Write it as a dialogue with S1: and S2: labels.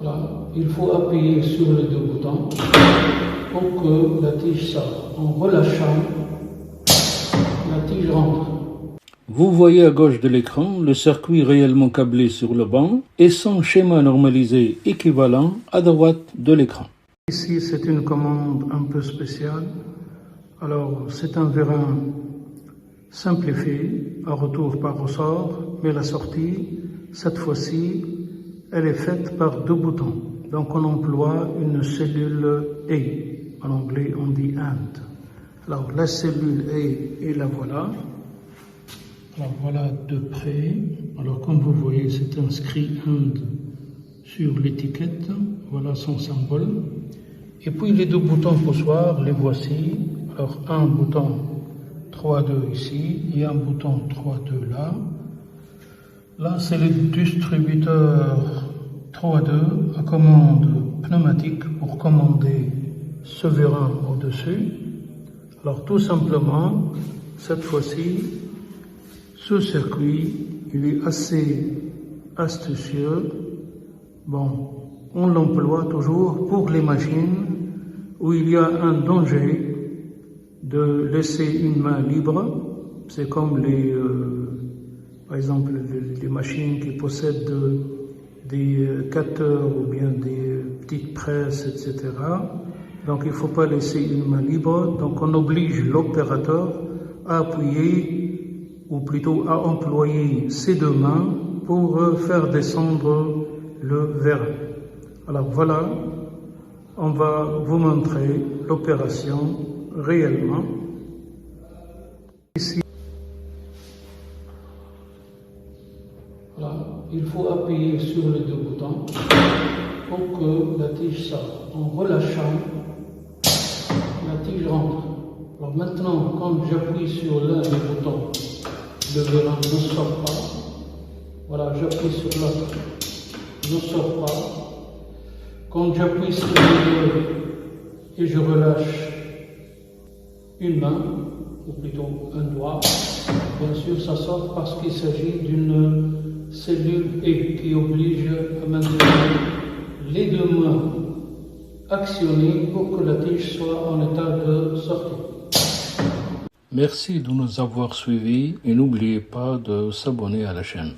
S1: Voilà. Il faut appuyer sur les deux boutons pour que la tige sorte. En relâchant, la tige rentre.
S2: Vous voyez à gauche de l'écran le circuit réellement câblé sur le banc et son schéma normalisé équivalent à droite de l'écran.
S1: Ici, c'est une commande un peu spéciale. Alors, c'est un vérin simplifié, à retour par ressort, mais la sortie, cette fois-ci, elle est faite par deux boutons. Donc, on emploie une cellule A. En anglais, on dit AND. Alors, la cellule A, et la voilà. Alors, voilà de près. Alors, comme vous voyez, c'est inscrit AND sur l'étiquette. Voilà son symbole. Et puis, les deux boutons poussoirs, les voici. Alors, un bouton 3-2 ici et un bouton 3-2 là. Là, c'est le distributeur 3-2 à commande pneumatique pour commander ce vérin au-dessus. Alors, tout simplement, cette fois-ci, ce circuit, il est assez astucieux. Bon, on l'emploie toujours pour les machines où il y a un danger de laisser une main libre. C'est comme par exemple, les machines qui possèdent des cutters ou bien des petites presses, etc. Donc, il ne faut pas laisser une main libre. Donc, on oblige l'opérateur à appuyer, ou plutôt à employer ses deux mains pour faire descendre le vérin. Alors, voilà, on va vous montrer l'opération réellement. Ici, voilà, il faut appuyer sur les deux boutons pour que la tige sorte. En relâchant, la tige rentre. Alors maintenant, quand j'appuie sur l'un des boutons, le vérin ne sort pas. Voilà, j'appuie sur l'autre, ne sort pas. Quand j'appuie sur les deux et je relâche une main, ou plutôt un doigt, bien sûr ça sort parce qu'il s'agit d'une cellule E qui oblige à maintenir les deux mains actionnées pour que la tige soit en état de sortie.
S2: Merci de nous avoir suivis et n'oubliez pas de s'abonner à la chaîne.